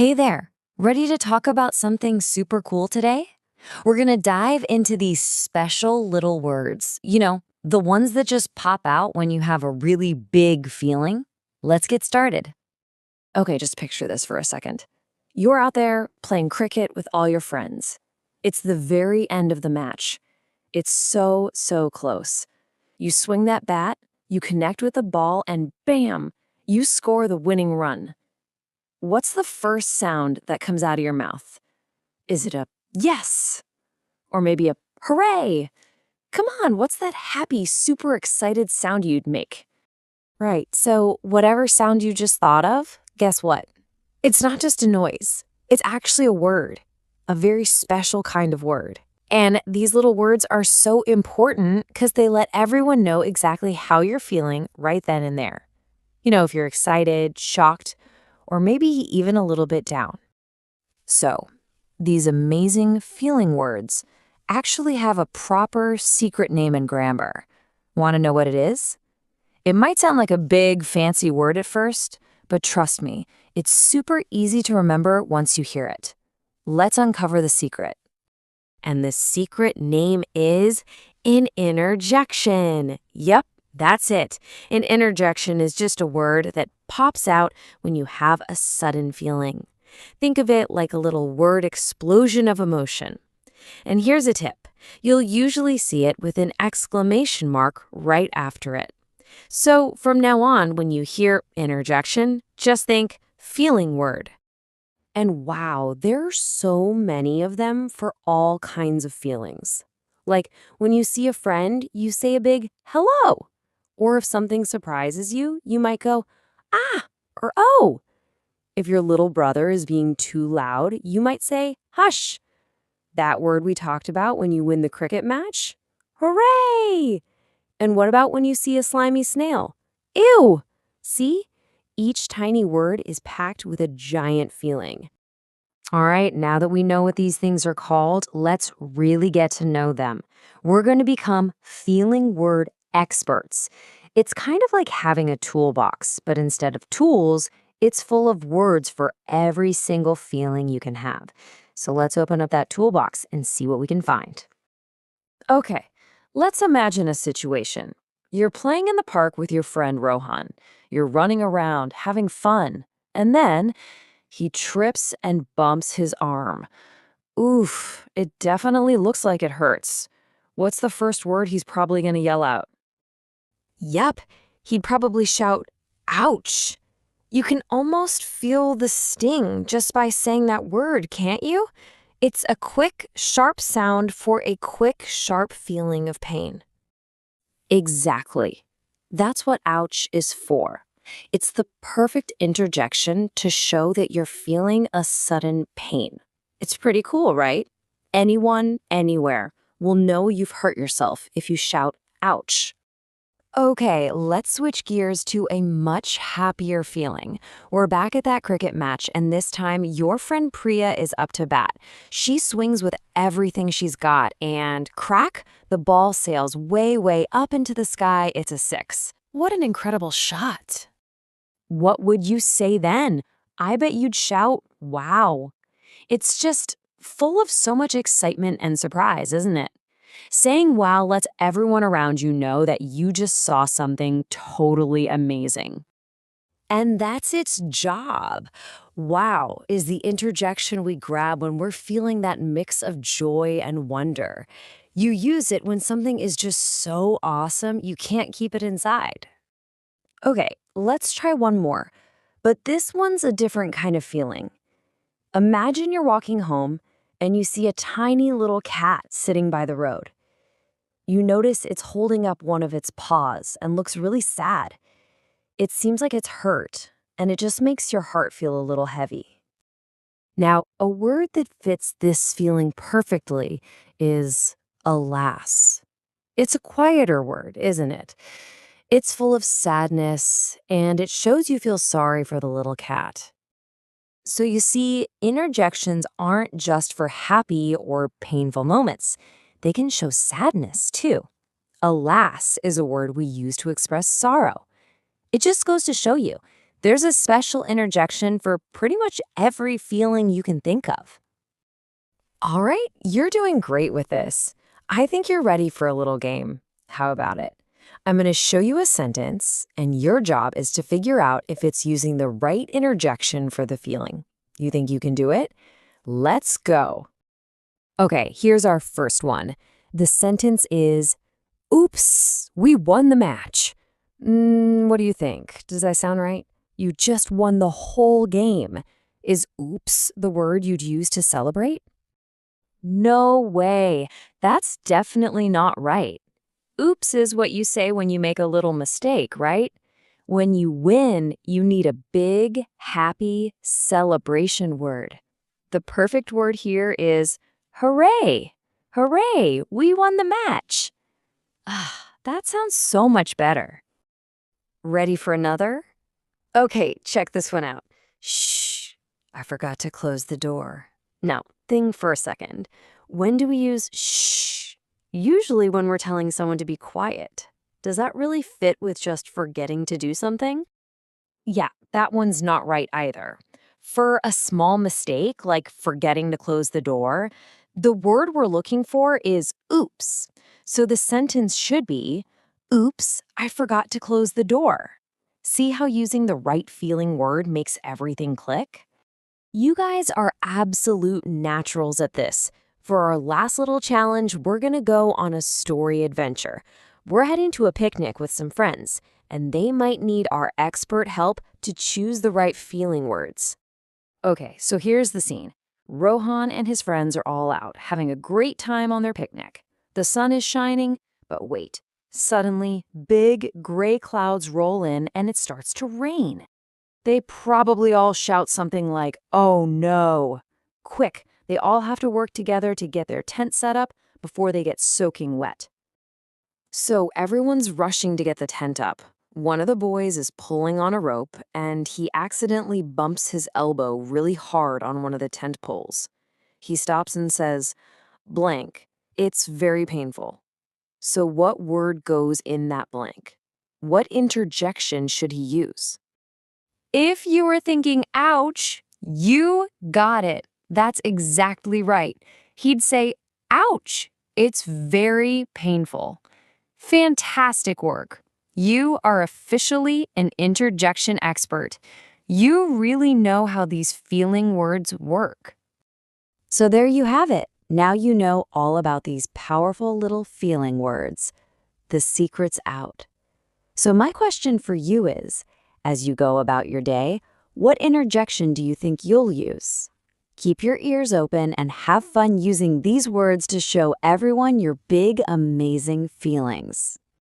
Hey there, ready to talk about something super cool today? We're gonna dive into these special little words, the ones that just pop out when you have a really big feeling. Let's get started. Okay, just picture this for a second. You're out there playing cricket with all your friends. It's the very end of the match. It's so close. You swing that bat, you connect with the ball, and bam, you score the winning run. What's the first sound that comes out of your mouth? Is it a yes? Or maybe a hooray? Come on, what's that happy, super excited sound you'd make? Right, so whatever sound you just thought of, guess what? It's not just a noise. It's actually a word, a very special kind of word. And these little words are so important because they let everyone know exactly how you're feeling right then and there. If you're excited, shocked, or maybe even a little bit down. So, these amazing feeling words actually have a proper secret name and grammar. Want to know what it is? It might sound like a big, fancy word at first, but trust me, it's super easy to remember once you hear it. Let's uncover the secret. And the secret name is an interjection. Yep, that's it. An interjection is just a word that pops out when you have a sudden feeling. Think of it like a little word explosion of emotion. And here's a tip. You'll usually see it with an exclamation mark right after it. So from now on, when you hear interjection, just think feeling word. And wow, there are so many of them for all kinds of feelings. Like when you see a friend, you say a big hello. Or if something surprises you, you might go, ah, or oh. If your little brother is being too loud, you might say, hush. That word we talked about when you win the cricket match? Hooray! And what about when you see a slimy snail? Ew! See? Each tiny word is packed with a giant feeling. All right, now that we know what these things are called, let's really get to know them. We're going to become feeling word experts. It's kind of like having a toolbox, but instead of tools, it's full of words for every single feeling you can have. So let's open up that toolbox and see what we can find. Okay, let's imagine a situation. You're playing in the park with your friend Rohan. You're running around, having fun, and then he trips and bumps his arm. Oof, it definitely looks like it hurts. What's the first word he's probably going to yell out? Yep, he'd probably shout, ouch. You can almost feel the sting just by saying that word, can't you? It's a quick, sharp sound for a quick, sharp feeling of pain. Exactly. That's what ouch is for. It's the perfect interjection to show that you're feeling a sudden pain. It's pretty cool, right? Anyone, anywhere will know you've hurt yourself if you shout, ouch. Okay, let's switch gears to a much happier feeling. We're back at that cricket match, and this time your friend Priya is up to bat. She swings with everything she's got, and crack, the ball sails way up into the sky. It's a 6. What an incredible shot. What would you say then? I bet you'd shout, wow. It's just full of so much excitement and surprise, isn't it? Saying wow lets everyone around you know that you just saw something totally amazing. And that's its job. Wow is the interjection we grab when we're feeling that mix of joy and wonder. You use it when something is just so awesome you can't keep it inside. Okay, let's try one more. But this one's a different kind of feeling. Imagine you're walking home and you see a tiny little cat sitting by the road. You notice it's holding up one of its paws and looks really sad. It seems like it's hurt, and it just makes your heart feel a little heavy. Now, a word that fits this feeling perfectly is alas. It's a quieter word, isn't it? It's full of sadness, and it shows you feel sorry for the little cat. So you see, interjections aren't just for happy or painful moments. They can show sadness, too. Alas is a word we use to express sorrow. It just goes to show you, There's a special interjection for pretty much every feeling you can think of. All right, you're doing great with this. I think you're ready for a little game. How about it? I'm going to show you a sentence, and your job is to figure out if it's using the right interjection for the feeling. You think you can do it? Let's go. Okay, here's our first one. The sentence is, "Oops, we won the match." What do you think? Does that sound right? You just won the whole game. Is oops the word you'd use to celebrate? No way. That's definitely not right. Oops is what you say when you make a little mistake, right? When you win, you need a big, happy celebration word. The perfect word here is hooray. Hooray, we won the match. Ah, that sounds so much better. Ready for another? Okay, check this one out. Shh, I forgot to close the door. Now, think for a second. When do we use shh? Usually when we're telling someone to be quiet. Does that really fit with just forgetting to do something? Yeah, that one's not right either. For a small mistake, like forgetting to close the door, the word we're looking for is oops. So the sentence should be, "Oops, I forgot to close the door." See how using the right feeling word makes everything click? You guys are absolute naturals at this. For our last little challenge, we're going to go on a story adventure. We're heading to a picnic with some friends, and they might need our expert help to choose the right feeling words. Okay, so here's the scene. Rohan and his friends are all out, having a great time on their picnic. The sun is shining, but wait. Suddenly, big gray clouds roll in and it starts to rain. They probably all shout something like, "Oh no!" Quick, they all have to work together to get their tent set up before they get soaking wet. So everyone's rushing to get the tent up. One of the boys is pulling on a rope, and he accidentally bumps his elbow really hard on one of the tent poles. He stops and says, "Blank, it's very painful." So what word goes in that blank? What interjection should he use? If you were thinking, ouch, you got it. That's exactly right. He'd say, ouch, it's very painful. Fantastic work. You are officially an interjection expert. You really know how these feeling words work. So there you have it. Now you know all about these powerful little feeling words. The secret's out. So my question for you is, as you go about your day, what interjection do you think you'll use? Keep your ears open and have fun using these words to show everyone your big, amazing feelings.